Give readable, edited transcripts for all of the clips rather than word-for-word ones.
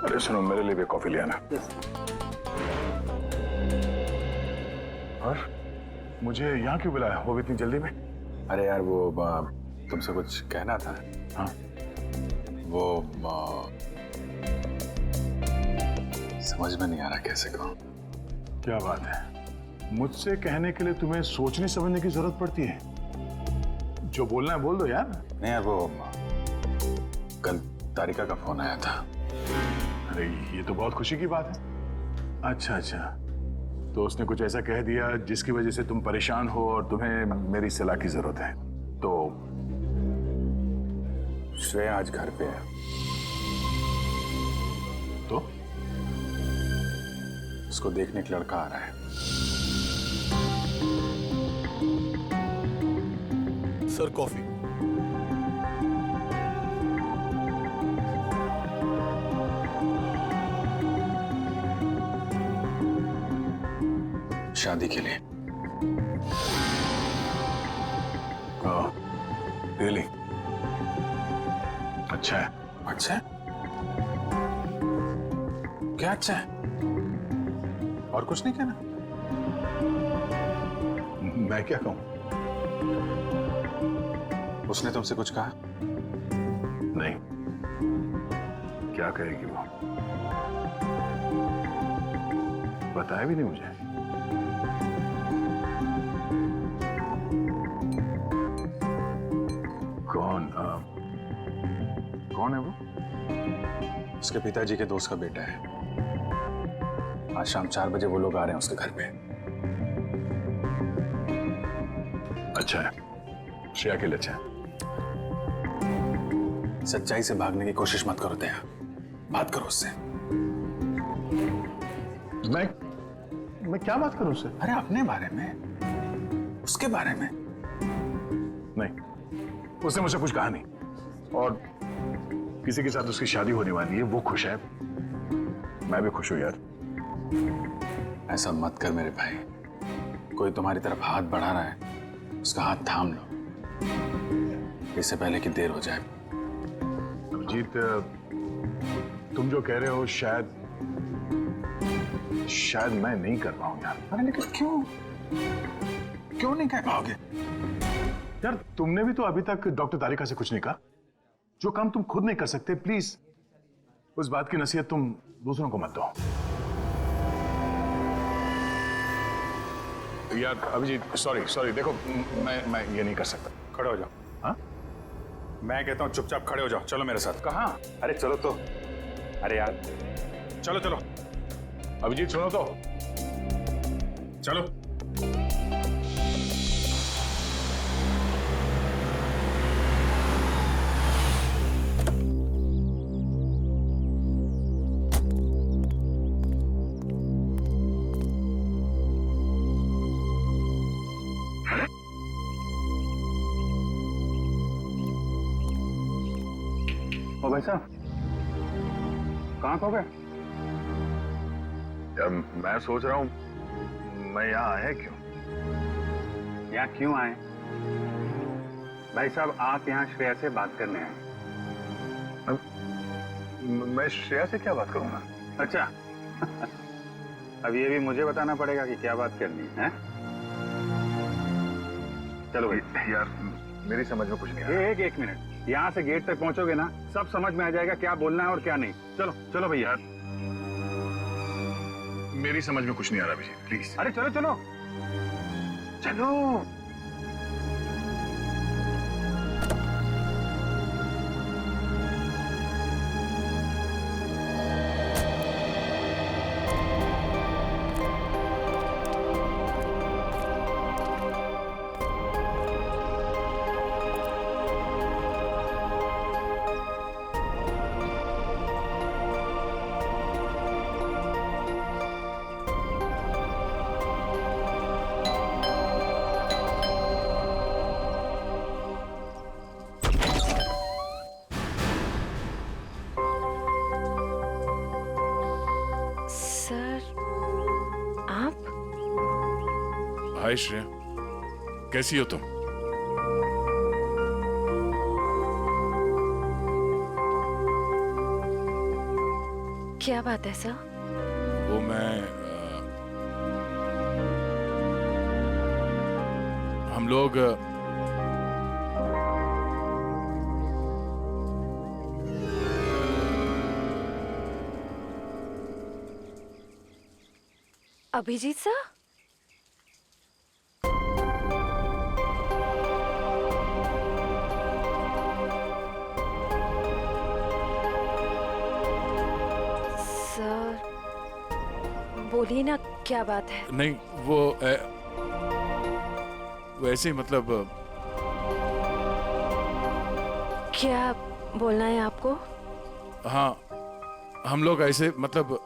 अरे सुनो, मेरे लिए भी कॉफी ले आना। और मुझे यहाँ क्यों बुलाया, वो भी इतनी जल्दी में? अरे यार वो तुमसे कुछ कहना था। हाँ, वो समझ में नहीं आ रहा कैसे कहूँ। क्या बात है, मुझसे कहने के लिए तुम्हें सोचने समझने की जरूरत पड़ती है? जो बोलना है बोल दो यार। नहीं यार, वो कल तारिका का फोन आया था। अरे ये तो बहुत खुशी की बात है। अच्छा अच्छा, तो उसने कुछ ऐसा कह दिया जिसकी वजह से तुम परेशान हो और तुम्हें मेरी सलाह की जरूरत है। तो श्रेया आज घर पे है। तो उसको देखने एक लड़का आ रहा है। Sir coffee. शादी के लिए। रियली? अच्छा है। अच्छा है? क्या अच्छा है? और कुछ नहीं कहना? मैं क्या कहूं? उसने तुमसे कुछ कहा? नहीं, क्या कहेगी वो? बताया भी नहीं मुझे। कौन है वो? उसके पिताजी के दोस्त का बेटा है। आज शाम 4 बजे वो लोग आ रहे हैं उसके घर पे। अच्छा है, श्रेया के लिए अच्छा है। सच्चाई से भागने की कोशिश मत करो दया, बात करो उससे। मैं क्या बात करूं उससे? अरे अपने बारे में, उसके बारे में। नहीं, उसने मुझसे कुछ कहा नहीं। और किसी के साथ उसकी शादी होने वाली है, वो खुश है, मैं भी खुश हूं यार। ऐसा मत कर मेरे भाई। कोई तुम्हारी तरफ हाथ बढ़ा रहा है, उसका हाथ थाम लो, इससे पहले कि देर हो जाए। अभिजीत, तुम जो कह रहे हो शायद मैं नहीं कर पाऊं यार। अरे लेकिन क्यों नहीं कह पाओगे? यार तुमने भी तो अभी तक डॉक्टर तारिका से कुछ नहीं कहा। जो काम तुम खुद नहीं कर सकते, प्लीज उस बात की नसीहत तुम दूसरों को मत दो। यार अभिजीत, सॉरी देखो, मैं ये नहीं कर सकता। खड़े हो जाओ। हाँ, मैं कहता हूँ चुपचाप खड़े हो जाओ। चलो मेरे साथ। कहाँ? अरे चलो तो। अरे यार चलो अभिजीत सुनो तो। चलो। ओ भाई साहब, कहाँ खो गए? यार मैं सोच रहा हूँ मैं यहाँ आया क्यों? यहाँ क्यों आए? भाई साहब, आप यहाँ श्रेया से बात करने आए। मैं श्रेया से क्या बात करूंगा? अच्छा अब ये भी मुझे बताना पड़ेगा कि क्या बात करनी है? चलो भाई। यार मेरी समझ में कुछ नहीं आ रहा। एक मिनट, यहाँ से गेट तक पहुंचोगे ना, सब समझ में आ जाएगा क्या बोलना है और क्या नहीं। चलो भैया। मेरी समझ में कुछ नहीं आ रहा अभिजीत, प्लीज। अरे चलो। हाय श्रेया, कैसी हो तुम? क्या बात है सर? वो मैं हम लोग अभिजीत सर? सर बोलिए ना, क्या बात है? नहीं वो ऐसे ही मतलब क्या बोलना है आपको? हाँ, हम लोग ऐसे मतलब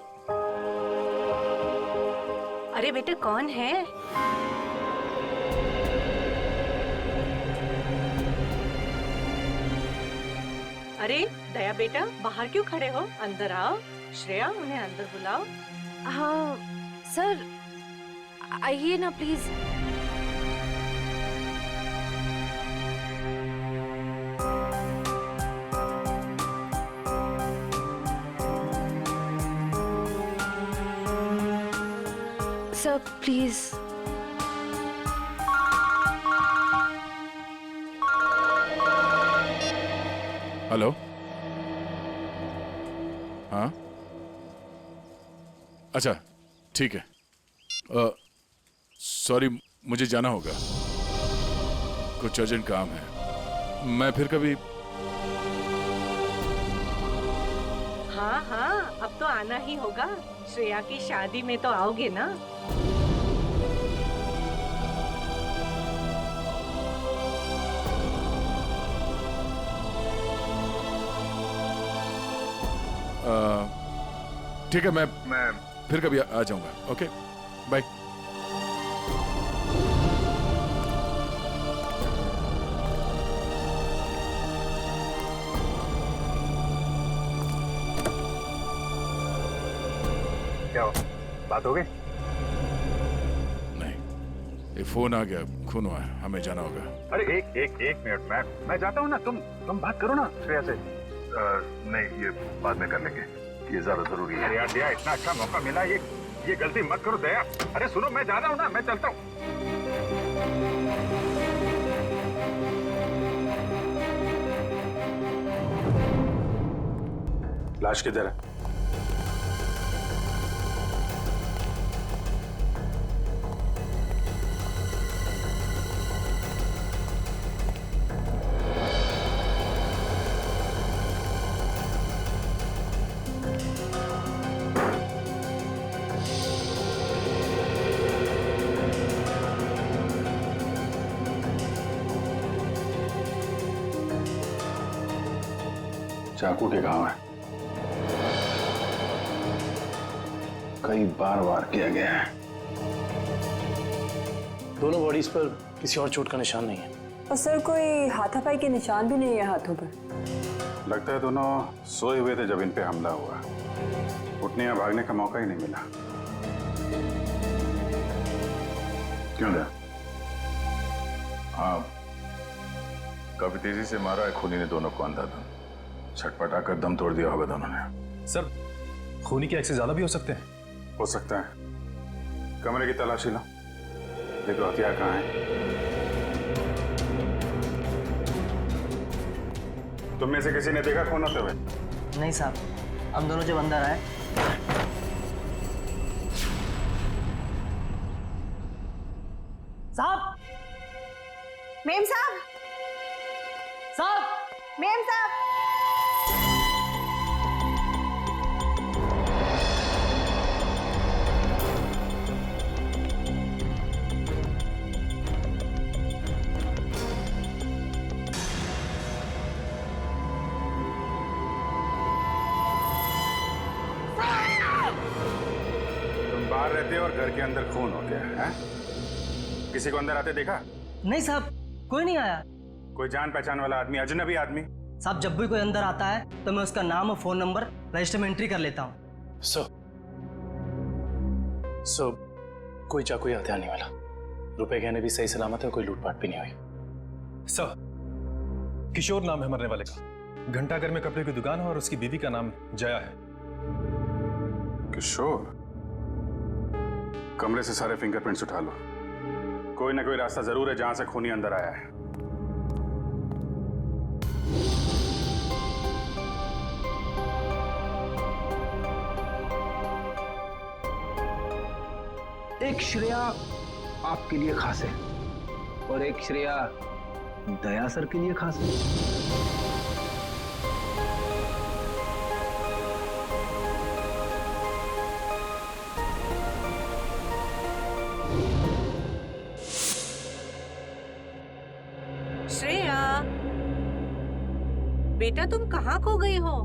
अरे बेटा कौन है? अरे दया बेटा बाहर क्यों खड़े हो? अंदर आओ। श्रेया उन्हें अंदर बुलाओ। हाँ सर, आइए ना प्लीज। Sir please. हेलो, हाँ अच्छा ठीक है। सॉरी, मुझे जाना होगा, कुछ अर्जेंट काम है। मैं फिर कभी। हाँ हाँ, अब तो आना ही होगा। श्रेया की शादी में तो आओगे ना? ठीक है, मैं फिर कभी आ जाऊंगा। Okay bye. क्या हो, बात हो गई? नहीं, ये फोन आ गया, खून हुआ है, हमें जाना होगा। अरे एक मिनट, मैं जाता हूँ ना। तुम बात करो ना श्रेया से। नहीं, ये बाद में कर लेंगे, ये ज्यादा जरूरी है। यार दया, इतना अच्छा मौका मिला, ये गलती मत करो दया। अरे सुनो, मैं जा रहा हूँ ना, मैं चलता हूँ। लाश किधर है? चाकू के घाव है, कई बार वार किया गया है। दोनों बॉडीज पर किसी और चोट का निशान नहीं है। और सर कोई हाथापाई के निशान भी नहीं है हाथों पर। लगता है दोनों सोए हुए थे जब इन पे हमला हुआ। उठने या भागने का मौका ही नहीं मिला। क्यों दया? हाँ, काफी तेजी से मारा है खूनी ने दोनों को अंधाधुन। छटपटा कर दम तोड़ दिया होगा दोनों ने। सर खूनी के एक्स ज्यादा भी हो सकते हैं। हो सकता है। कमरे की तलाशी लो, देखो हथियार कहाँ है। तुम में से किसी ने देखा खून होते हुए? नहीं साहब, हम दोनों जब अंदर आए साहब। मेम साहब, साहब मेम साहब। तुम बाहर रहते हो और घर के अंदर खून हो गया है? किसी को अंदर आते देखा? नहीं साहब, कोई नहीं आया। कोई जान पहचान वाला आदमी, अजनबी आदमी? साहब जब भी कोई अंदर आता है तो मैं उसका नाम और फोन नंबर रजिस्टर में एंट्री कर लेता हूँ। सर कोई चाकू या हथियार नहीं वाला। रुपए गहने भी सही सलामत है, कोई लूटपाट भी नहीं हुई। सर किशोर नाम है मरने वाले का। घंटाघर में कपड़े की दुकान है और उसकी बीवी का नाम जया है। किशोर, कमरे से सारे फिंगरप्रिंट्स उठा लो। कोई ना कोई रास्ता जरूर है जहां से खूनी अंदर आया है। एक श्रेया आपके लिए खास है और एक श्रेया दया सर के लिए खास है। श्रेया, बेटा तुम कहाँ खो गई हो?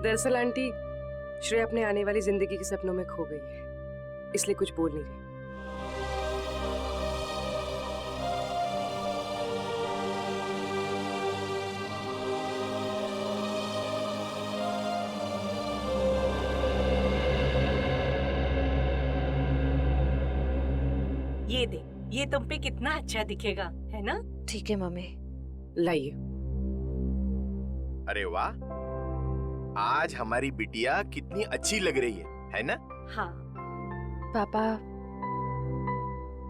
दरअसल आंटी, श्रेया अपने आने वाली जिंदगी के सपनों में खो गई है, इसलिए कुछ बोल नहीं रही। ये दे, ये तुम पे कितना अच्छा दिखेगा, है ना? ठीक है मम्मी। लाइए। अरे वाह, आज हमारी बिटिया कितनी अच्छी लग रही है ना? हाँ। पापा,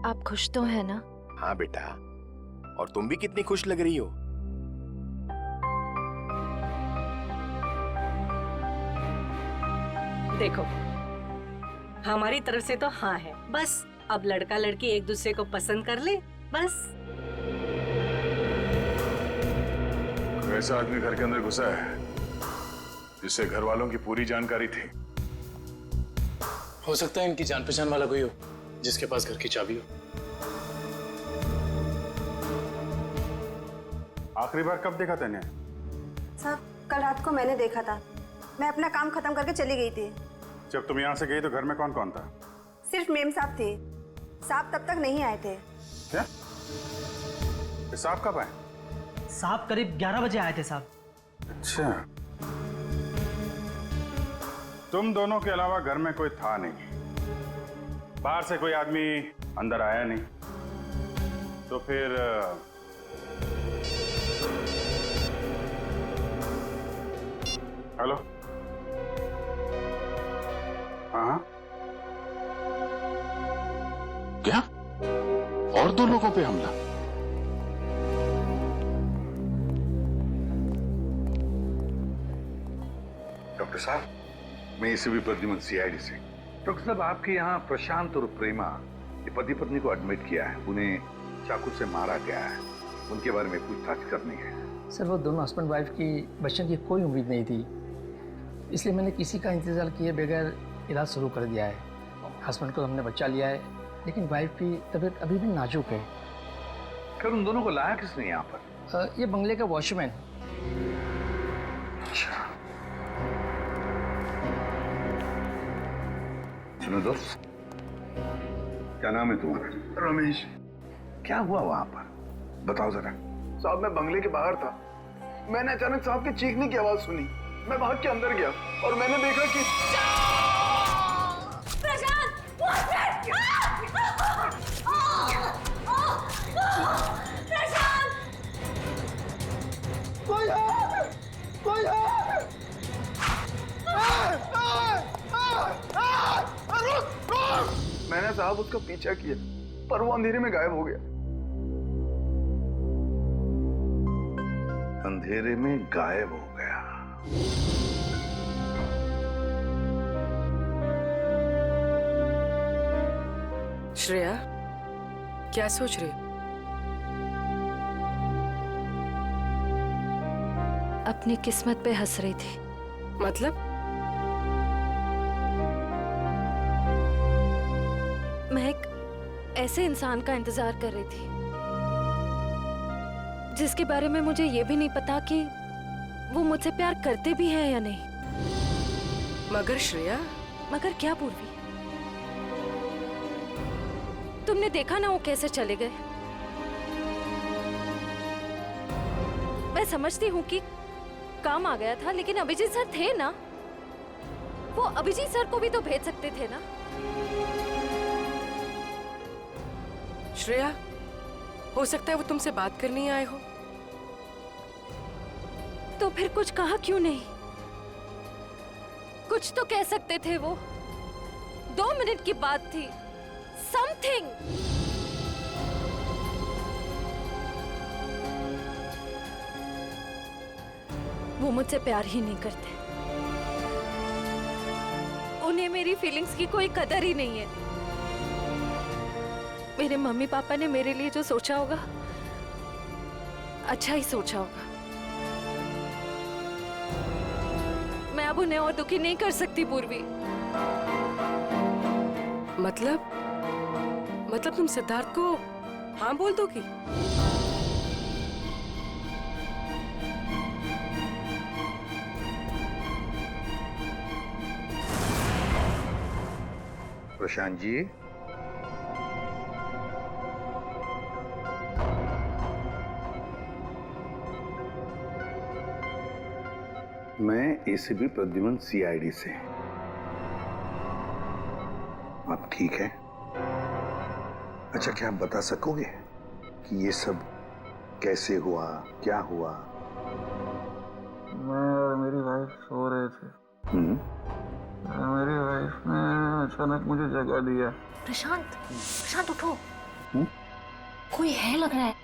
आप खुश तो हैं ना? हाँ बेटा, और तुम भी कितनी खुश लग रही हो। देखो, हमारी तरफ से तो हाँ है, बस अब लड़का लड़की एक दूसरे को पसंद कर ले, बस। ऐसा आदमी घर के अंदर घुसा है जिससे घर वालों की पूरी जानकारी थी। हो सकता है इनकी जान पहचान वाला कोई हो जिसके पास घर की चाबी हो। आखिरी बार कब देखा तूने? साहब, कल रात को मैंने देखा था। मैं अपना काम खत्म करके चली गई थी। जब तुम यहाँ से गई तो घर में कौन कौन था? सिर्फ मेम साहब थे। साहब तब तक नहीं आए थे। क्या? साहब कब आए? साहब करीब 11 बजे आए थे साहब। अच्छा, तुम दोनों के अलावा घर में कोई था नहीं, बाहर से कोई आदमी अंदर आया नहीं, तो फिर हेलो? हाँ, क्या? और 2 लोगों पे हमला? डॉक्टर साहब, मैं एसीपी प्रद्युमन सीआईडी से। डॉक्टर साहब, आपके यहाँ प्रशांत और प्रेमा ये पति पत्नी को एडमिट किया है, उन्हें चाकू से मारा गया है, उनके बारे में पूछताछ करनी है। सर, वो दोनों हस्बैंड वाइफ की बच्चों की कोई उम्मीद नहीं थी, इसलिए मैंने किसी का इंतजार किए बगैर इलाज शुरू कर दिया है। हस्बैंड को हमने बचा लिया है, लेकिन वाइफ की तबीयत अभी भी नाजुक है। फिर उन दोनों को लाया किसने यहाँ पर? ये बंगले का वॉचमैन। अच्छा, सुनो दोस्त, क्या नाम है तुम्हारा? रमेश। क्या हुआ वहां पर, बताओ जरा। साहब, मैं बंगले के बाहर था, मैंने अचानक साहब के चीखने की आवाज सुनी। मैं भाग के अंदर गया और मैंने देखा कि मैंने साहब उसका पीछा किया, पर वो अंधेरे में गायब हो गया। अंधेरे में गायब हो गया? श्रेया, क्या सोच रही? अपनी किस्मत पे हंस रही थी। मतलब? मैं एक ऐसे इंसान का इंतजार कर रही थी जिसके बारे में मुझे ये भी नहीं पता कि वो मुझसे प्यार करते भी हैं या नहीं। मगर श्रेया। मगर क्या पूर्वी? तुमने देखा ना वो कैसे चले गए। मैं समझती हूँ कि काम आ गया था, लेकिन अभिजीत सर थे ना, वो अभिजीत सर को भी तो भेज सकते थे ना। श्रेया, हो सकता है वो तुमसे बात करने आए हो। तो फिर कुछ कहा क्यों नहीं? कुछ तो कह सकते थे वो। 2 मिनट की बात थी। समथिंग। वो मुझसे प्यार ही नहीं करते। उन्हें मेरी फीलिंग्स की कोई कदर ही नहीं है। मेरे मम्मी पापा ने मेरे लिए जो सोचा होगा, अच्छा ही सोचा होगा। मैं अब उन्हें और दुखी नहीं कर सकती पूर्वी। मतलब तुम सिद्धार्थ को हाँ बोल दोगी? प्रशांत जी, मैं एसीपी प्रद्युमन सीआईडी से। आप ठीक है? अच्छा, क्या आप बता सकोगे कि ये सब कैसे हुआ, क्या हुआ? मैं और मेरी वाइफ सो रहे थे। मेरी वाइफ ने अचानक मुझे जगा दिया। प्रशांत उठो। कोई है लग रहा है।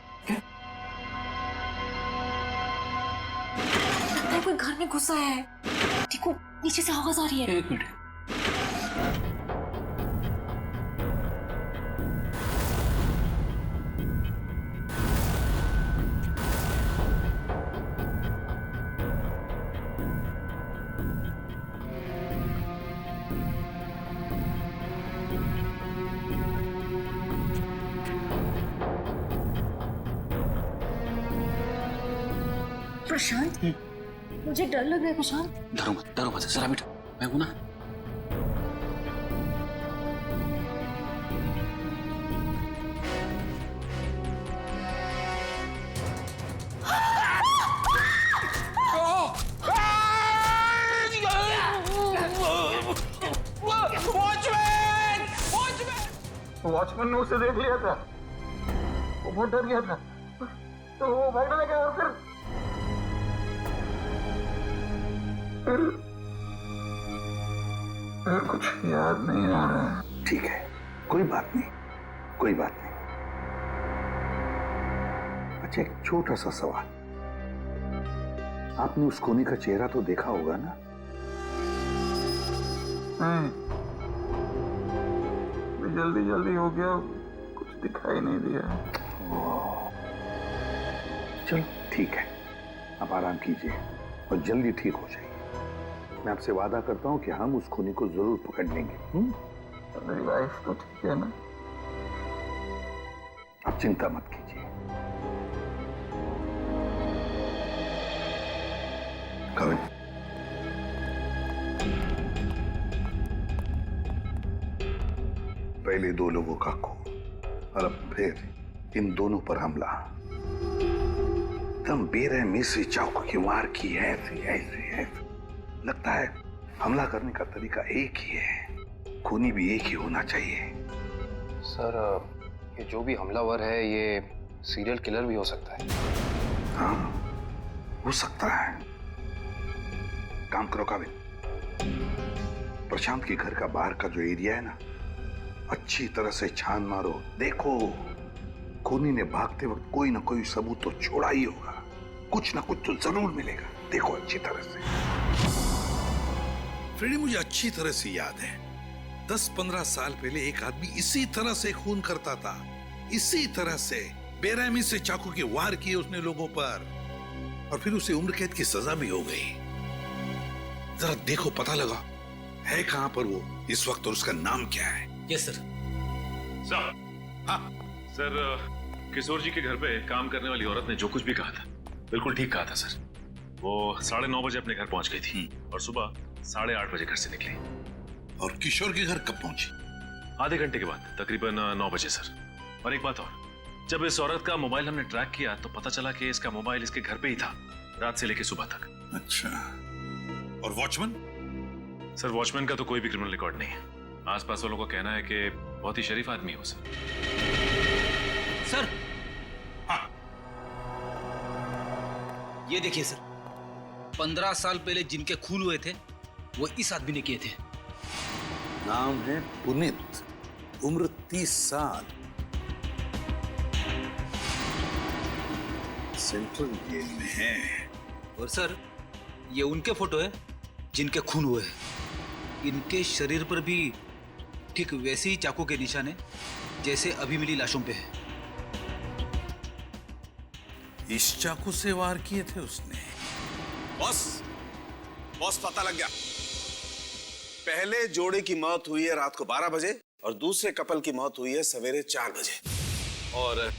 लगता है कोई घर में घुसा है। देखो नीचे से आवाज आ रही है। 1 मिनट। प्रशांत, मुझे डर लग रहा है। प्रशांत, डरो मत, जरा मिट, मैं हूं ना। वॉचमैन ने उसे देख लिया था। वो बहुत डर गया था, तो वो भागने लगा और फिर कुछ याद नहीं आ रहा है। ठीक है, कोई बात नहीं, कोई बात नहीं। अच्छा, एक छोटा सा सवाल। आपने उस कोनी का चेहरा तो देखा होगा ना? नहीं, जल्दी हो गया, कुछ दिखाई नहीं दिया। चलो ठीक है, आप आराम कीजिए और जल्दी ठीक हो जाइए। मैं आपसे वादा करता हूं कि हम उस खूनी को जरूर पकड़ लेंगे। मेरी वाइफ तो ठीक है ना? आप चिंता मत कीजिए। कविन, पहले 2 लोगों का खून और अब फिर इन दोनों पर हमला। तुम बेरहमी से चाकू की वार की है। ऐसे लगता है हमला करने का तरीका एक ही है, खूनी भी एक ही होना चाहिए। सर, ये जो भी हमलावर है ये सीरियल किलर भी हो सकता है। हाँ, हो सकता है। काम करो काबिल, प्रशांत के घर का बाहर का जो एरिया है ना, अच्छी तरह से छान मारो। देखो, खूनी ने भागते वक्त कोई ना कोई सबूत तो छोड़ा ही होगा, कुछ ना कुछ तो जरूर मिलेगा। देखो अच्छी तरह से। फ्रेडी, मुझे अच्छी तरह से याद है 10-15 साल पहले एक आदमी इसी तरह से खून करता था, इसी तरह से बेरहमी से चाकू के वार किए उसने लोगों पर, और फिर उसे उम्र कैद की सजा भी हो गई। जरा देखो, पता लगा है कहां पर वो इस वक्त और उसका नाम क्या है। Yes sir. सर, हाँ सर, किशोर जी के घर पे काम करने वाली औरत ने जो कुछ भी कहा था बिल्कुल ठीक कहा था सर। वो 9:30 बजे अपने घर पहुंच गई थी और सुबह 8:30 बजे घर से निकली। और किशोर के घर कब पहुंची? आधे घंटे के बाद, तकरीबन 9 बजे सर। और एक बात और, जब इस औरत का मोबाइल हमने ट्रैक किया तो पता चला कि इसका मोबाइल इसके घर पे ही था रात से लेकर सुबह तक। अच्छा, और वॉचमैन? सर, वॉचमैन का तो कोई भी क्रिमिनल रिकॉर्ड नहीं है। आसपास वालों का कहना है कि बहुत ही शरीफ आदमी है वो सर। सर ये देखिए सर, 15 साल पहले जिनके खून हुए थे वो इस आदमी ने किए थे। नाम है पुनीत, उम्र 30 साल, सेंट्रल जेल में है। और सर ये उनके फोटो है जिनके खून हुए हैं। इनके शरीर पर भी ठीक वैसे ही चाकू के निशान है जैसे अभी मिली लाशों पे है। इस चाकू से वार किए थे उसने। बॉस, बॉस पता लग गया। पहले जोड़े की मौत हुई है रात को 12 बजे और दूसरे कपल की मौत हुई है सवेरे 4 बजे। और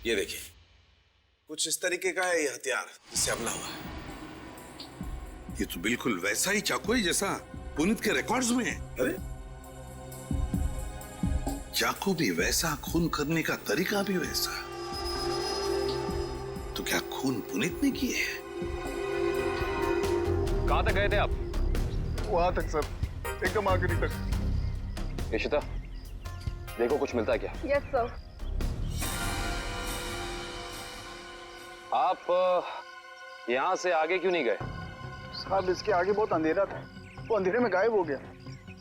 ये देखिए, कुछ इस तरीके का है ये हथियार जिससे हमला हुआ है। ये तो बिल्कुल वैसा ही चाकू है जैसा पुनीत के रिकॉर्ड्स में है। अरे चाकू भी वैसा, खून करने का तरीका भी वैसा। तो क्या खून पुनीत ने किए? कहां तक गए थे आप? वहां तक सर, एकदम आखिरी तक। इशिता, देखो कुछ मिलता है क्या? Yes sir. आप यहाँ से आगे क्यों नहीं गए? साहब इसके आगे बहुत अंधेरा था, वो अंधेरे में गायब हो गया।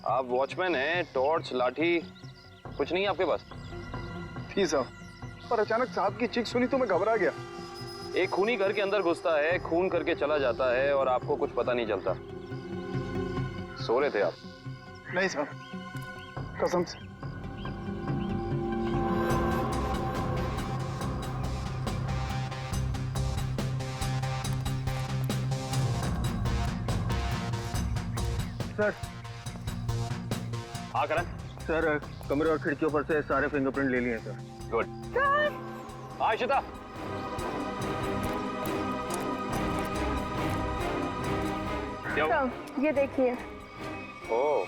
आप वॉचमैन हैं, टॉर्च, लाठी कुछ नहीं है आपके पास? थी साहब, पर अचानक साहब की चीख सुनी तो मैं घबरा गया। एक खूनी घर के अंदर घुसता है, खून करके चला जाता है और आपको कुछ पता नहीं चलता। सो रहे थे आप? नहीं साहब, कसम से। सर। हाँ करण। सर कमरे और खिड़कियों पर से सारे फिंगरप्रिंट ले लिए हैं सर। गुड। हाँ इशिता। ये देखिए। ओह।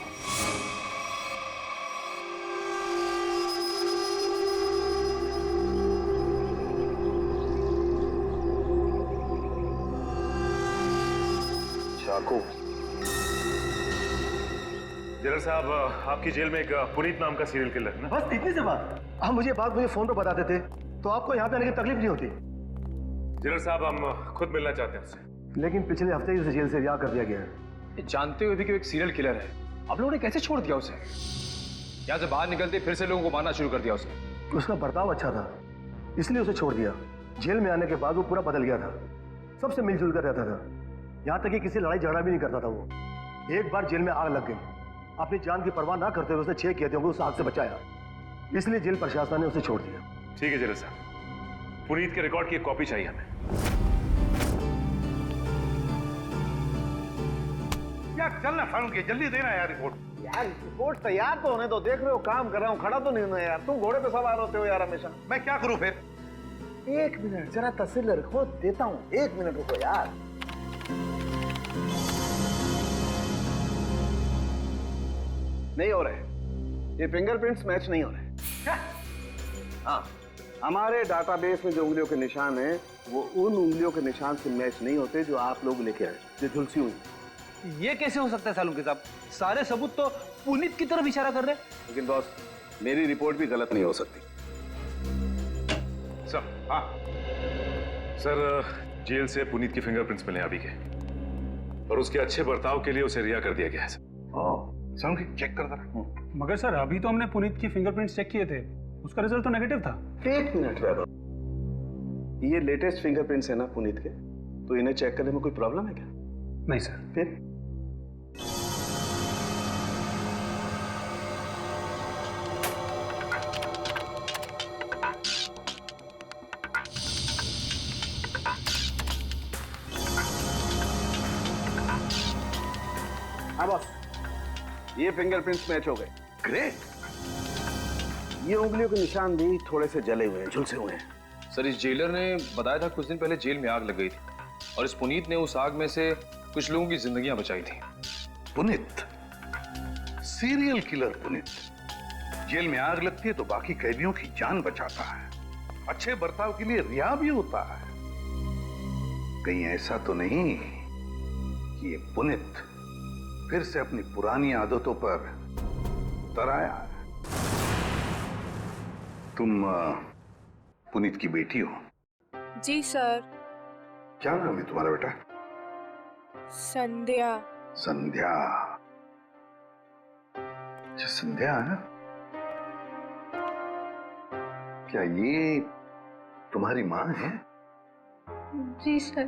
चाकू। जनरल साहब, आपकी जेल में एक पुनीत नाम का सीरियल किलर है ना? बस इतनी सी बात। आप मुझे बात मुझे फोन पर बताते थे तो आपको यहाँ पे आने की तकलीफ नहीं होती। जनरल साहब, हम खुद मिलना चाहते हैं उससे। लेकिन पिछले हफ्ते ही उसे जेल से रिहा कर दिया गया है। जानते हुए भी कि वो एक सीरियल किलर है, आप लोगों ने कैसे छोड़ दिया उसे? यहाँ से बाहर निकलते फिर से लोगों को मारना शुरू कर दिया उसने। उसका बर्ताव अच्छा था इसलिए उसे छोड़ दिया। जेल में आने के बाद वो पूरा बदल गया था, सबसे मिलजुल कर रहता था, यहाँ तक कि किसी लड़ाई झगड़ा भी नहीं करता था वो। एक बार जेल में आग लग गई, अपनी जान की परवाह ना करते हुए उसने 6 किए थे, उस आग से बचाया, इसलिए जेल प्रशासन ने उसे छोड़ दिया। ठीक है जनरल साहब, पुनीत के रिकॉर्ड की एक कॉपी चाहिए हमें। यार चलना फारूक, जल्दी देना यार रिपोर्ट। यार रिपोर्ट तैयार तो होने दो, देख रहे हो काम कर रहा हूँ, खड़ा तो नहीं हूं यार। तुम घोड़े पे सवार होते हो यार हमेशा। मैं क्या करूं फिर? 1 मिनट जरा तस्वीर रखो, देता हूँ। 1 मिनट रुको यार। नहीं हो रहे, ये फिंगरप्रिंट्स मैच नहीं हो रहे। हाँ, हमारे डाटाबेस में जो उंगलियों के निशान हैं वो उन उंगलियों के निशान से मैच नहीं होते जो आप लोग लेके आए, जो झुलसी हुई। ये कैसे हो सकता है सालुंके साहब? सारे सबूत तो पुनीत की तरफ इशारा कर रहे हैं। लेकिन बॉस, मेरी रिपोर्ट भी गलत नहीं हो सकती। सर। हाँ सर, जेल से पुनीत की फिंगरप्रिंट्स मिले अभी के, और उसके अच्छे बर्ताव के लिए उसे रिहा कर दिया गया है सर। चेक कर जरा। मगर सर अभी तो हमने पुनीत की फिंगरप्रिंट्स चेक किए थे, उसका रिजल्ट तो नेगेटिव था। 1 मिनट वैभव, ये लेटेस्ट फिंगरप्रिंट्स है ना पुनीत के, तो इन्हें चेक करने में कोई प्रॉब्लम है क्या? नहीं सर। फिर हाँ बॉस, ये फिंगरप्रिंट्स मैच हो गए। ग्रेट। ये उंगलियों के निशान भी थोड़े से जले हुए हैं, झुलसे हुए हैं। सर इस जेलर ने बताया था कुछ दिन पहले जेल में आग लग गई थी और इस पुनीत ने उस आग में से कुछ लोगों की जिंदगियां बचाई थी। Puneet, serial killer Puneet, jail में आग लगती है तो बाकी कैदियों की जान बचाता है, अच्छे बर्ताव के लिए रिहा भी होता है। कहीं ऐसा तो नहीं कि ये पुनीत फिर से अपनी पुरानी आदतों पर उतर आया है? तुम पुनीत की बेटी हो? जी सर। क्या नाम है तुम्हारा बेटा? संध्या। संध्या। अच्छा संध्या है? क्या ये तुम्हारी माँ है? जी सर।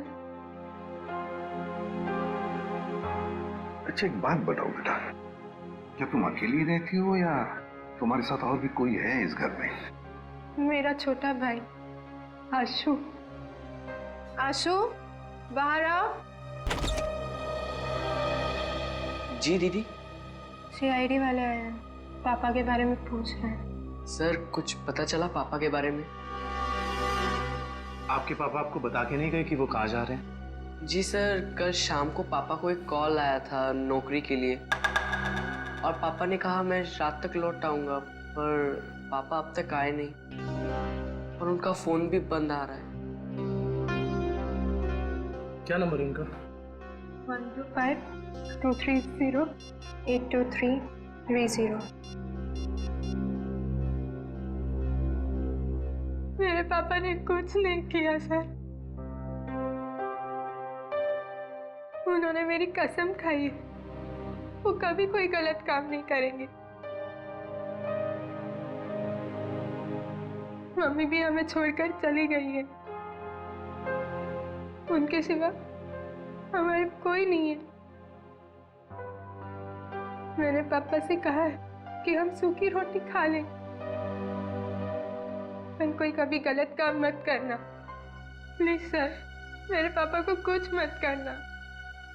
अच्छा एक बात बताओ बेटा, क्या तुम अकेली रहती हो या तुम्हारे साथ और भी कोई है इस घर में? मेरा छोटा भाई आशु। आशु बाहर आओ। जी दीदी। सीआईडी वाले आए हैं, पापा के बारे में पूछ रहे हैं। सर कुछ पता चला पापा के बारे में? आपके पापा आपको बता के नहीं गए कि वो कहाँ जा रहे हैं? जी सर, कल शाम को पापा को एक कॉल आया था नौकरी के लिए, और पापा ने कहा मैं रात तक लौट आऊंगा, पर पापा अब तक आए नहीं और उनका फोन भी बंद आ रहा है। क्या नंबर है उनका? 125-230-82330। मेरे पापा ने कुछ नहीं किया सर। उन्होंने मेरी कसम खाई है, वो कभी कोई गलत काम नहीं करेंगे। मम्मी भी हमें छोड़कर चली गई है, उनके सिवा हमारे कोई नहीं है। मैंने पापा से कहा है कि हम सूखी रोटी खा लें, पर कोई कभी गलत काम मत करना प्लीज सर। मेरे पापा को कुछ मत करना,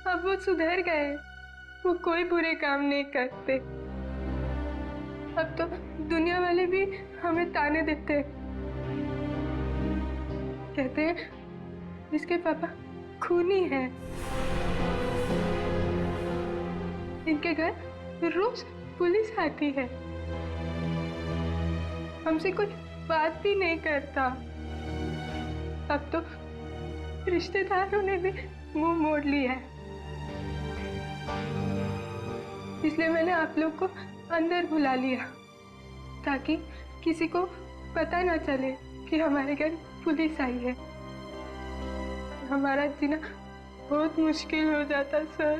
अब वो सुधर गए, वो कोई बुरे काम नहीं करते। अब तो दुनिया वाले भी हमें ताने देते हैं, कहते हैं इसके पापा खूनी हैं। इनके घर रोज पुलिस आती है, हमसे कोई बात भी नहीं करता। अब तो रिश्तेदारों ने भी मुंह मोड़ लिया है, इसलिए मैंने आप लोग को अंदर बुला लिया ताकि किसी को पता ना चले कि हमारे घर पुलिस आई है। हमारा जीना बहुत मुश्किल हो जाता सर।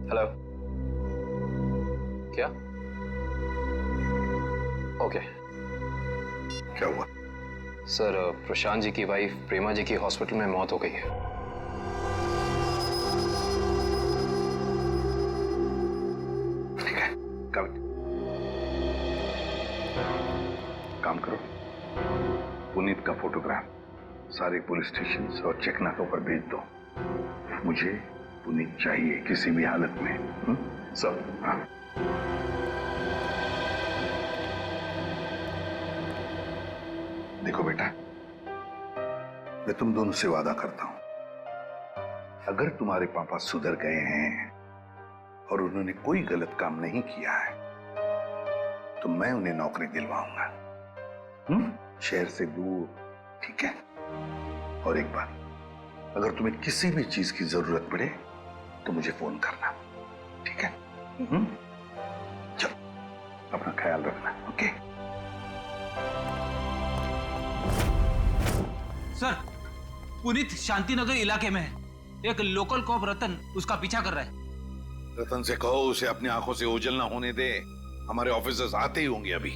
हेलो, क्या? ओके। क्या हुआ? सर प्रशांत जी की वाइफ प्रेमा जी की हॉस्पिटल में मौत हो गई है। ठीक है, काम करो, पुनीत का फोटोग्राफ सारे पुलिस स्टेशन और चेकनाकों पर भेज दो। मुझे पुनीत चाहिए किसी भी हालत में। सब हाँ। देखो बेटा, मैं तुम दोनों से वादा करता हूं, अगर तुम्हारे पापा सुधर गए हैं और उन्होंने कोई गलत काम नहीं किया है तो मैं उन्हें नौकरी दिलवाऊंगा, शहर से दूर, ठीक है? और एक बात, अगर तुम्हें किसी भी चीज की जरूरत पड़े तो मुझे फोन करना, ठीक है? चलो, अपना ख्याल रखना, ओके? सर, पुनीत शांतिनगर इलाके में है। एक लोकल कॉप रतन उसका पीछा कर रहा है। रतन से कहो उसे अपनी आंखों से ओझल ना होने दे, हमारे ऑफिसर्स आते ही होंगे अभी।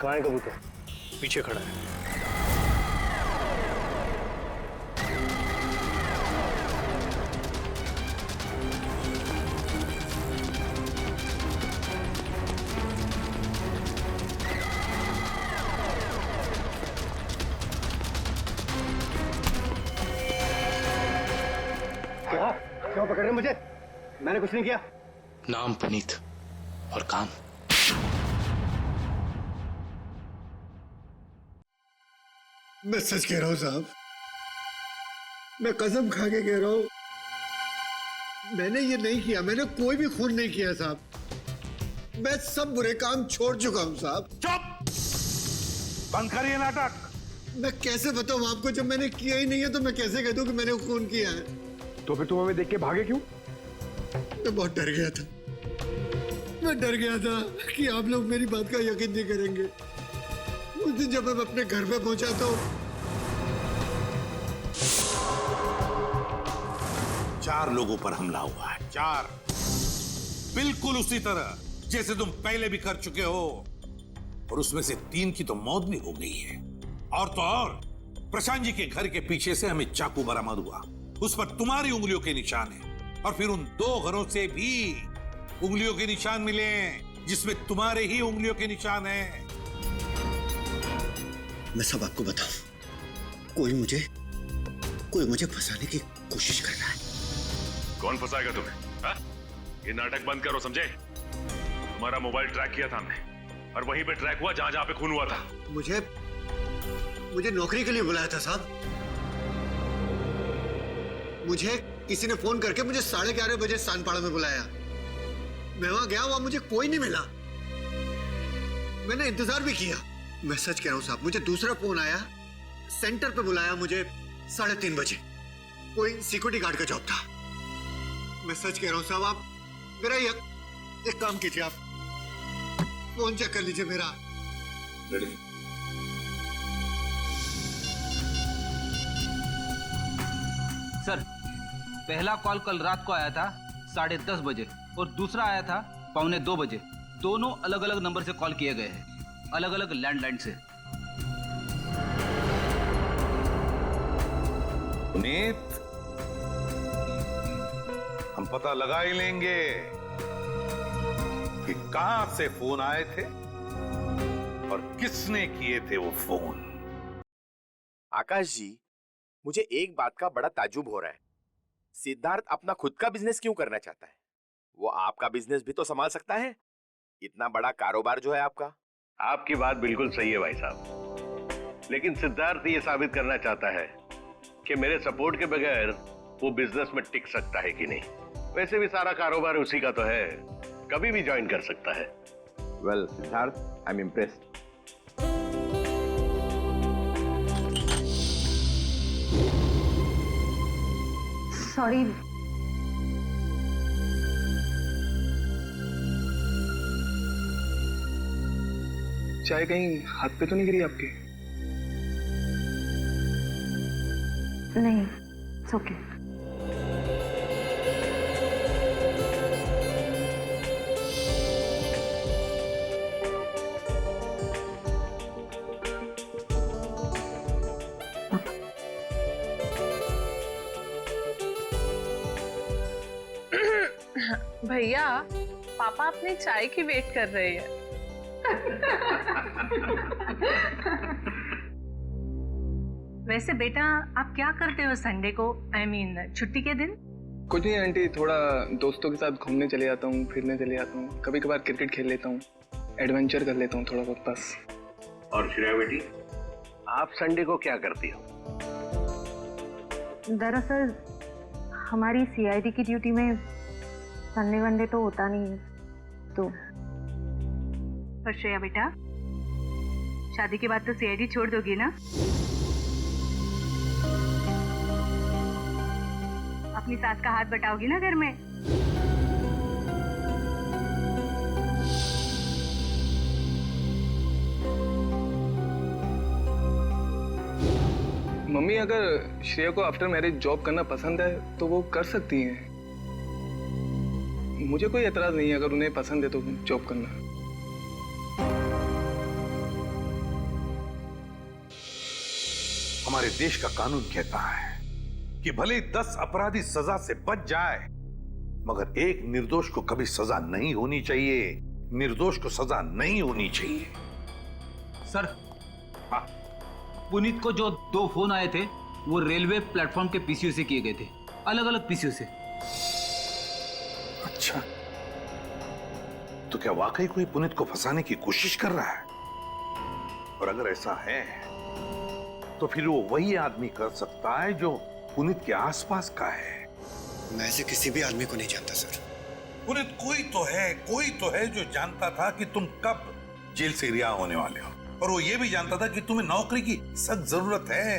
कहाँ है कबूतर? पीछे खड़ा है। क्या? क्यों पकड़ रहे मुझे? मैंने कुछ नहीं किया। नाम पुनीत और काम। मैं सच कह रहा हूं साहब, मैं कसम खा के कह रहा हूं, मैंने ये नहीं किया, मैंने कोई भी खून नहीं किया साहब। मैं सब बुरे काम छोड़ चुका हूं साहब। चुप! बंद करिए नाटक। मैं कैसे बताऊं आपको, जब मैंने किया ही नहीं है तो मैं कैसे कह दूं कि मैंने खून किया है? तो फिर तुम हमें देख के भागे क्यों? मैं बहुत डर गया था। मैं डर गया था कि आप लोग मेरी बात का यकीन नहीं करेंगे। उस दिन जब मैं अपने घर पे पहुंचा तो 4 लोगों पर हमला हुआ है, 4। बिल्कुल उसी तरह जैसे तुम पहले भी कर चुके हो, और उसमें से 3 की तो मौत भी हो गई है। और तो और प्रशांत जी के घर के पीछे से हमें चाकू बरामद हुआ, उस पर तुम्हारी उंगलियों के निशान है, और फिर उन 2 घरों से भी उंगलियों के निशान मिले जिसमें तुम्हारे ही उंगलियों के निशान हैं। मैं सब आपको बताऊं, कोई मुझे फंसाने की कोशिश कर रहा है। कौन फंसाएगा तुम्हें? हा? ये नाटक बंद करो, समझे? तुम्हारा मोबाइल ट्रैक किया था हमने, और वहीं पे ट्रैक हुआ जहां जहां पे खून हुआ था। मुझे नौकरी के लिए बुलाया था साहब। मुझे किसी ने फोन करके मुझे 11:30 बजे सानपाड़ा में बुलाया। मैं वहां गया, वहां मुझे कोई नहीं मिला। मैंने इंतजार भी किया। मैं सच कह रहा हूं साहब, मुझे दूसरा फोन आया, सेंटर पे बुलाया मुझे 3:30 बजे। कोई सिक्योरिटी गार्ड का जॉब था। मैं सच कह रहा हूं साहब, आप मेरा एक काम कीजिए, आप फोन चेक कर लीजिए मेरा। सर, पहला कॉल कल रात को आया था 10:30 बजे और दूसरा आया था 1:45 बजे। दोनों अलग अलग नंबर से कॉल किए गए हैं, अलग अलग लैंडलाइन से। पुनीत, हम पता लगा ही लेंगे कि कहां से फोन आए थे और किसने किए थे वो फोन। आकाश जी, मुझे एक बात का बड़ा ताज्जुब हो रहा है। सिद्धार्थ अपना खुद का बिजनेस क्यों करना चाहता है? वो आपका बिजनेस भी तो संभाल सकता है। इतना बड़ा कारोबार जो है आपका। आपकी बात बिल्कुल सही है भाई साहब, लेकिन सिद्धार्थ ये साबित करना चाहता है कि मेरे सपोर्ट के बगैर वो बिजनेस में टिक सकता है कि नहीं। वैसे भी सारा कारोबार उसी का तो है, कभी भी ज्वाइन कर सकता है। Well Siddharth, I am impressed. Sorry, चाय कहीं हाथ पे तो नहीं गिरी आपके? नहीं, इट्स ओके। भैया, पापा अपनी चाय की वेट कर रहे हैं। वैसे बेटा, आप क्या करते हो संडे को, I mean, छुट्टी के दिन? कुछ नहीं आंटी, थोड़ा दोस्तों के साथ घूमने चले जाता हूँ, फिरने चले जाता हूँ, कभी कभार क्रिकेट खेल लेता हूँ, एडवेंचर कर लेता हूँ थोड़ा बहुत, बस। और श्रेया बेटी, आप संडे को क्या करती हो? दरअसल हमारी सीआईडी की ड्यूटी में संडे वनडे तो होता नहीं है, तो। पर श्रेया बेटा, शादी के बाद तो सीआईडी छोड़ दोगी ना? अपनी सास का हाथ बटाओगी ना घर में? मम्मी, अगर श्रेया को आफ्टर मैरिज जॉब करना पसंद है तो वो कर सकती हैं। मुझे कोई एतराज नहीं है अगर उन्हें पसंद है तो जॉब करना। हमारे देश का कानून कहता है कि भले 10 अपराधी सजा से बच जाए, मगर एक निर्दोष को कभी सजा नहीं होनी चाहिए। निर्दोष को सजा नहीं होनी चाहिए। सर, पुनीत को जो 2 फोन आए थे वो रेलवे प्लेटफॉर्म के पीसीओ से किए गए थे, अलग अलग पीसीओ से। अच्छा, तो क्या वाकई कोई पुनीत को फंसाने की कोशिश कर रहा है? और अगर ऐसा है तो फिर वो वही आदमी कर सकता है जो पुनीत के आसपास का है। मैं ऐसे किसी भी आदमी को नहीं जानता सर। पुनीत कोई तो है जो जानता था कि तुम कब जेल से रिहा होने वाले हो, और वो ये भी जानता था कि तुम्हें नौकरी की सख्त जरूरत है।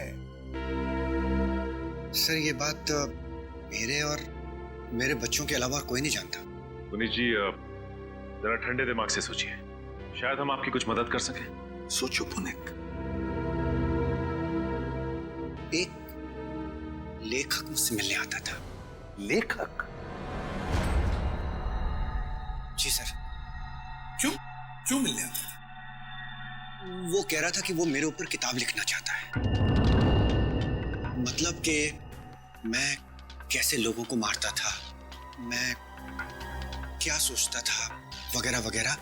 सर ये बात मेरे और मेरे बच्चों के अलावा कोई नहीं जानता। पुनीत जी जरा ठंडे दिमाग से सोचिए, शायद हम आपकी कुछ मदद कर सकें। सोचो पुनीत। एक लेखक मुझसे मिलने आता था। लेखक? जी सर। क्यों मिलने आता था? वो कह रहा था कि वो मेरे ऊपर किताब लिखना चाहता है। मतलब कि मैं कैसे लोगों को मारता था, मैं क्या सोचता था, वगैरह वगैरह।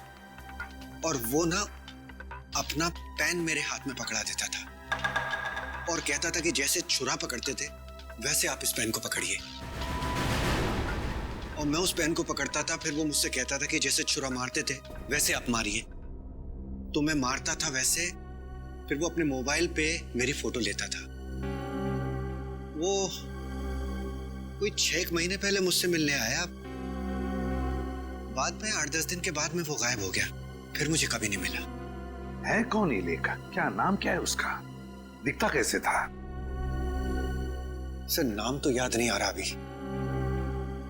और वो ना अपना पेन मेरे हाथ में पकड़ा देता था और कहता था कि जैसे छुरा पकड़ते थे वैसे आप इस पेन को पकड़िए। और मैं उस पेन को पकड़ता था, फिर वो मुझसे कहता था कि जैसे छुरा मारते थे वैसे आप मारिए। तो मैं मारता था वैसे, फिर वो अपने मोबाइल पे मेरी फोटो लेता था। वो कोई 6 महीने पहले मुझसे मिलने आया। बाद में 8-10 दिन के बाद में वो गायब हो गया, फिर मुझे कभी नहीं मिला। है कौन ये लेखक? क्या नाम क्या है उसका? दिखता कैसे था? सर नाम तो याद नहीं आ रहा अभी,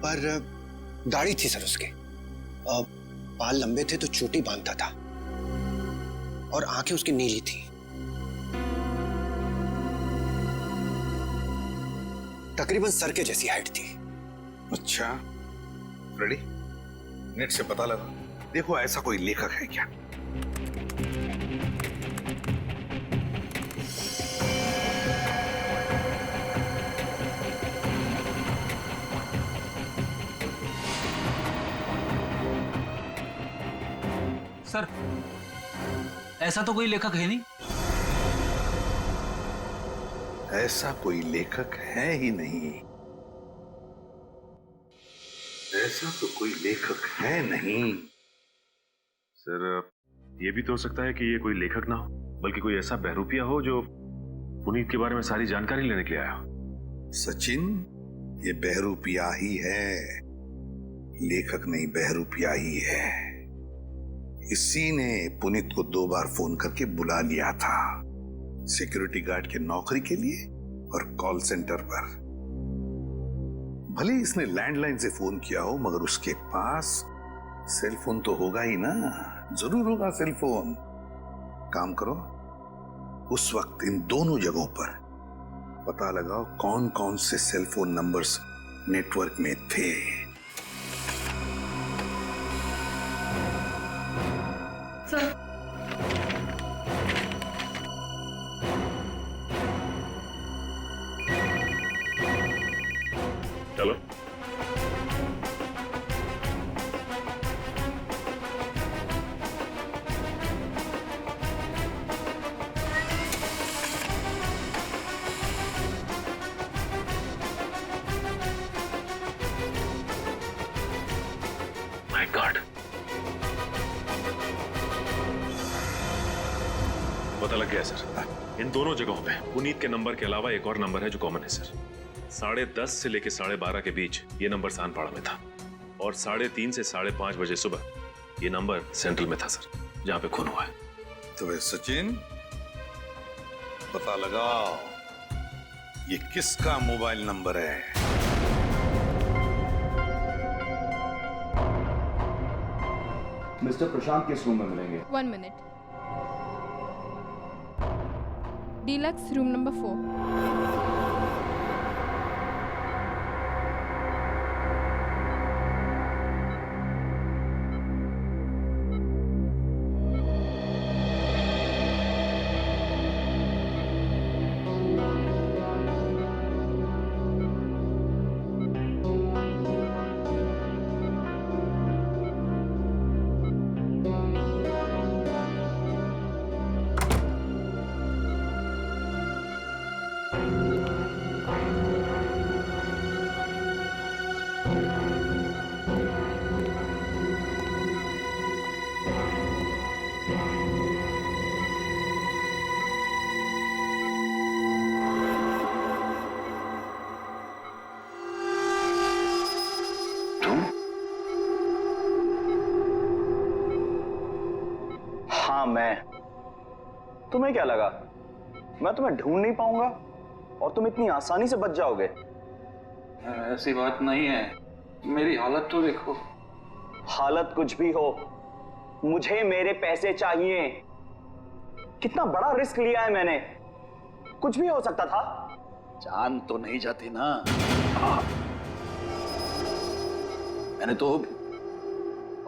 पर दाढ़ी थी सर उसके। बाल लंबे थे तो चोटी बांधता था और आंखें उसकी नीली थी। तकरीबन सर के जैसी हाइट थी। अच्छा, रेडी? नेट से पता लगा, देखो ऐसा कोई लेखक है क्या। सर ऐसा तो कोई लेखक है नहीं। ऐसा कोई लेखक है ही नहीं। ऐसा तो कोई लेखक है नहीं। सर ये भी तो हो सकता है कि ये कोई लेखक ना हो, बल्कि कोई ऐसा बहरूपिया हो जो पुनीत के बारे में सारी जानकारी लेने के लिए आया हो। सचिन, ये बहरूपिया ही है, लेखक नहीं, बहरूपिया ही है। इसी ने पुनीत को 2 बार फोन करके बुला लिया था, सिक्योरिटी गार्ड की नौकरी के लिए और कॉल सेंटर पर। भले इसने लैंडलाइन से फोन किया हो, मगर उसके पास सेल फोन तो होगा ही ना, जरूर होगा सेल फोन। काम करो, उस वक्त इन दोनों जगहों पर पता लगाओ कौन कौन से सेल फोन नंबर्स नेटवर्क में थे। चलो माय गॉड, पता लग गया सर। इन दोनों जगहों पे पुनीत के नंबर के अलावा एक और नंबर है जो कॉमन है सर। 10:30 से लेकर 12:30 के बीच ये नंबर सानपाड़ा में था और 3:30 से 5:30 बजे सुबह ये नंबर सेंट्रल में था सर, जहां पे खून हुआ है। तो वे सचिन, पता लगाओ ये किसका मोबाइल नंबर है। मिस्टर प्रशांत किस रूम में मिलेंगे? 1 मिनट। Deluxe room number 4। तुम्हें क्या लगा मैं तुम्हें ढूंढ नहीं पाऊंगा और तुम इतनी आसानी से बच जाओगे? ऐसी बात नहीं है, मेरी हालत तो देखो। हालत कुछ भी हो, मुझे मेरे पैसे चाहिए। कितना बड़ा रिस्क लिया है मैंने, कुछ भी हो सकता था। जान तो नहीं जाती ना। मैंने तो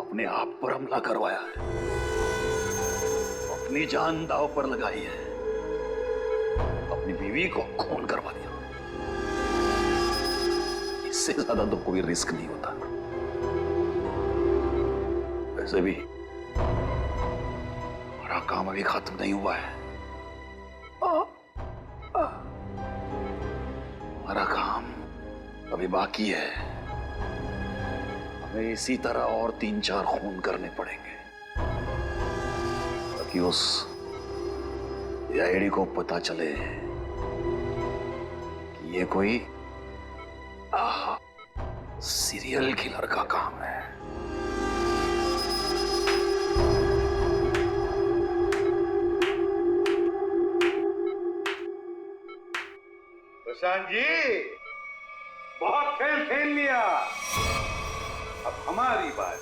अपने आप पर हमला करवाया है, अपनी जान दांव पर लगाई है, अपनी बीवी को खून करवा दिया। इससे ज्यादा तो कोई रिस्क नहीं होता। वैसे भी हमारा काम अभी खत्म नहीं हुआ है। हमारा काम अभी बाकी है। हमें इसी तरह और 3-4 खून करने पड़ेंगे ताकि उस आईडी को पता चले कि ये कोई सीरियल किलर का काम है। प्रशांत जी, बहुत खेल खेल लिया, अब हमारी बात।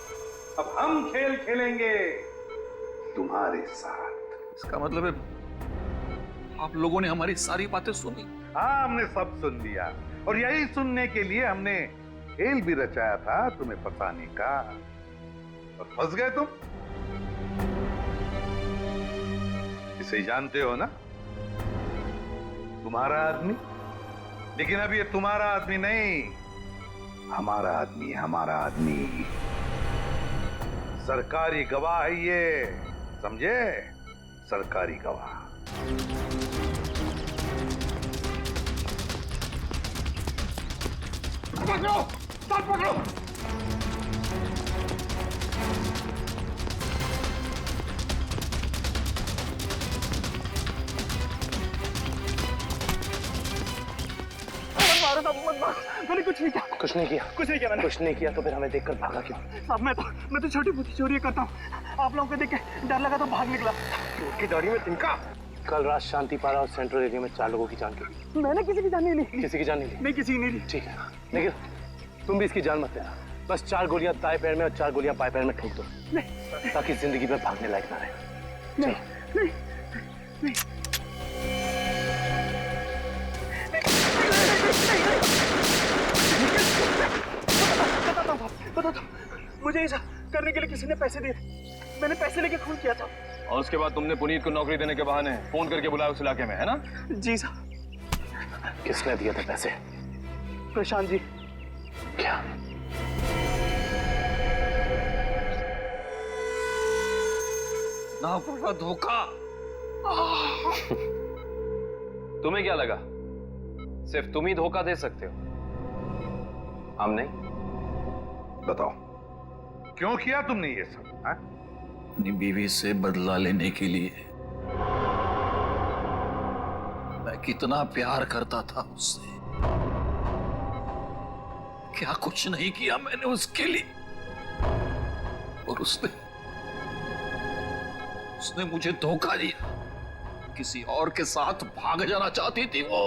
अब हम खेल खेलेंगे तुम्हारे साथ। इसका मतलब है आप लोगों ने हमारी सारी बातें सुनी? हाँ, हमने सब सुन लिया और यही सुनने के लिए हमने खेल भी रचाया था तुम्हें फंसाने का, और फंस गए तुम। इसे जानते हो ना, तुम्हारा आदमी। लेकिन अब ये तुम्हारा आदमी नहीं, हमारा आदमी है, हमारा आदमी। सरकारी गवाह है ये, समझे? सरकारी गवाह। पकड़ो, साथ पकड़ो। मैंने कुछ नहीं किया। कुछ नहीं किया? कुछ नहीं किया मैंने। कुछ नहीं किया तो फिर हमें देखकर भागा क्यों? साहब मैं तो छोटी मोटी चोरी करता हूँ। आप लोगों को देख के डर लगा तो भाग निकला। की दाढ़ी में तिनका। कल रात शांति पारा और सेंट्रल एरिया में 4 लोगों की जान गई। मैंने किसी की जान नहीं ली। किसी की जान नहीं ली? नहीं, किसी की नहीं ली। ठीक है, लेकिन तुम भी इसकी जान मत लेना। बस 4 गोलियां दाएं पैर में और 4 गोलियां बाएं पैर में ठोक दो, ताकि जिंदगी में भागने लायक ना रहे। नहीं, नहीं। बताता हूँ, मुझे ऐसा करने के लिए किसी ने पैसे दिए। मैंने पैसे लेके खून किया था। और उसके बाद तुमने पुनीत को नौकरी देने के बहाने फोन करके बुलाया उस इलाके में, है ना? जी साहब। किसने दिया था पैसे? प्रशांत जी। क्या? ना पड़ा धोखा। तुम्हें क्या लगा सिर्फ तुम ही धोखा दे सकते हो, हम नहीं? बताओ, क्यों किया तुमने ये सब? अपनी बीवी से बदला लेने के लिए। मैं कितना प्यार करता था उससे। क्या कुछ नहीं किया मैंने उसके लिए, और उसने मुझे धोखा दिया। किसी और के साथ भाग जाना चाहती थी वो।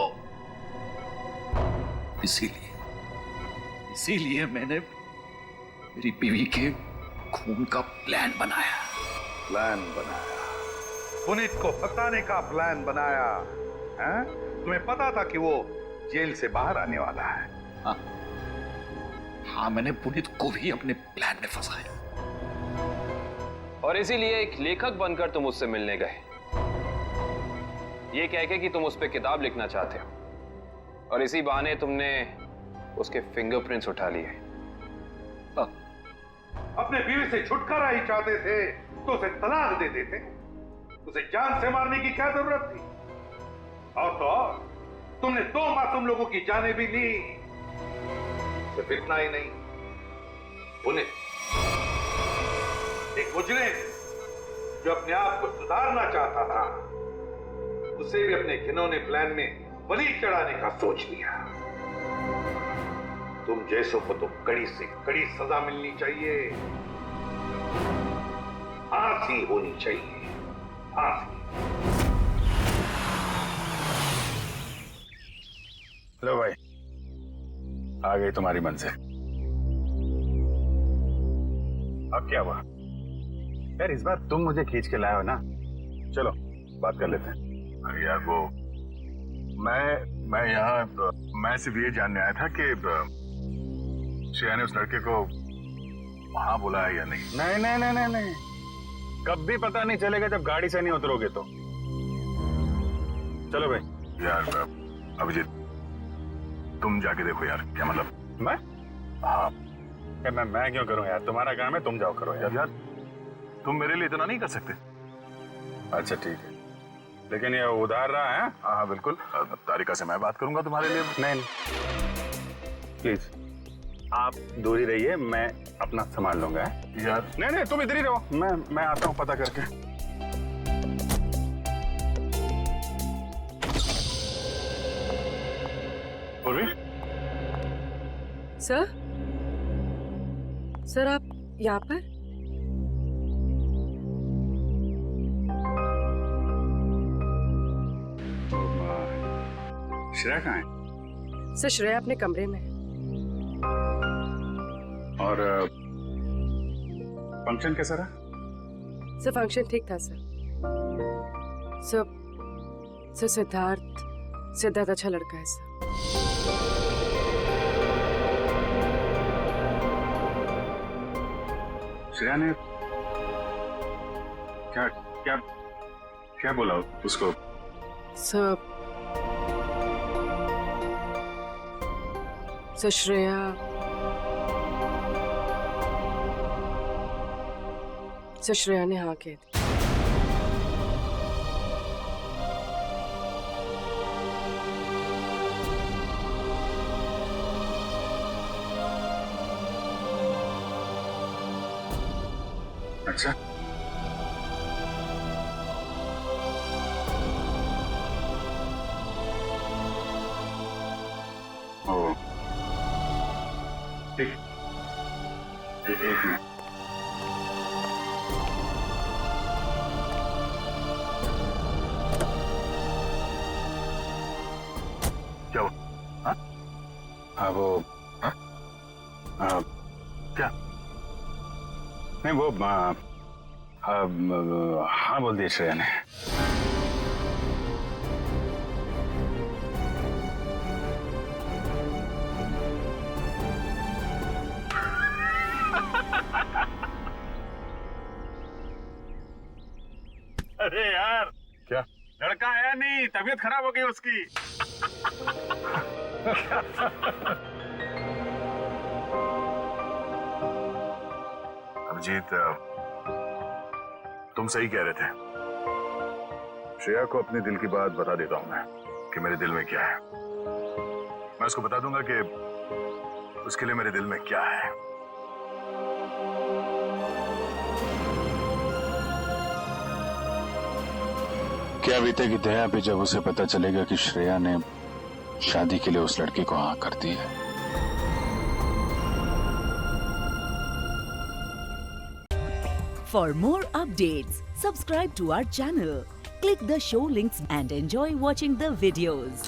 इसीलिए मैंने मेरी बीवी के खून का प्लान बनाया। पुनीत को फंसाने का प्लान बनाया, हैं? तुम्हें पता था कि वो जेल से बाहर आने वाला है। हाँ, मैंने पुनीत को भी अपने प्लान में फंसाया। और इसीलिए एक लेखक बनकर तुम उससे मिलने गए, ये कह के कि तुम उस पर किताब लिखना चाहते हो, और इसी बहाने तुमने उसके फिंगरप्रिंट्स उठा लिए। अपने बीवी से छुटकारा ही चाहते थे तो उसे तलाक दे देते। उसे जान से मारने की क्या जरूरत थी? और तो और, तुमने 2 मासूम लोगों की जानें भी ली। सिर्फ इतना ही नहीं, उन्हें एक मुजरिम जो अपने आप को सुधारना चाहता था, उसे भी अपने घिनौने प्लान में बलि चढ़ाने का सोच लिया। तुम जैसों को तो कड़ी से कड़ी सजा मिलनी चाहिए, फांसी होनी चाहिए, फांसी। लो भाई, आ गई तुम्हारी मंजिल। अब क्या हुआ यार, इस बार तुम मुझे खींच के लाए हो ना। चलो बात कर लेते हैं। अरे यार वो मैं सिर्फ ये जानने आया था कि श्रेया ने उस लड़के को वहां बुलाया या नहीं। नहीं नहीं नहीं नहीं नहीं, कब भी पता नहीं चलेगा जब गाड़ी से नहीं उतरोगे तो। चलो भाई। यार अभिजीत, तुम जाके देखो यार, क्या मतलब। मैं? हाँ। मैं क्यों करूं यार, तुम्हारा काम है, तुम जाओ करो यार। तुम मेरे लिए इतना नहीं कर सकते। अच्छा ठीक है, लेकिन ये उधार रहा है। हाँ बिल्कुल, तारिका से मैं बात करूंगा तुम्हारे लिए। नहीं प्लीज आप दूर ही रहिए, मैं अपना संभाल लूंगा। यार नहीं नहीं, तुम इधर ही रहो, मैं आता हूँ पता करके। सर आप यहाँ पर? श्रेया कहाँ है? सर श्रेया अपने कमरे में। और फंक्शन कैसा रहा? सर फंक्शन ठीक था सर। सर सिद्धार्थ अच्छा लड़का है सर। श्रेया ने क्या क्या क्या बोला उसको? सर श्रेया ने हाँ कह दी। अच्छा ओ ठीक, एक मिनट। क्या हुआ? हाँ वो क्या? नहीं वो हाँ बोल दिया श्रेया ने। अरे यार, क्या लड़का है नहीं, तबीयत खराब हो गई उसकी। अभिजीत, तुम सही कह रहे थे। श्रेया को अपने दिल की बात बता देता हूं मैं कि मेरे दिल में क्या है। मैं उसको बता दूंगा कि उसके लिए मेरे दिल में क्या है। क्या बीतेगी दया पे जब उसे पता चलेगा कि श्रेया ने शादी के लिए उस लड़के को हाँ कर दी है। For more updates, subscribe to our channel, click the show links and enjoy watching the videos.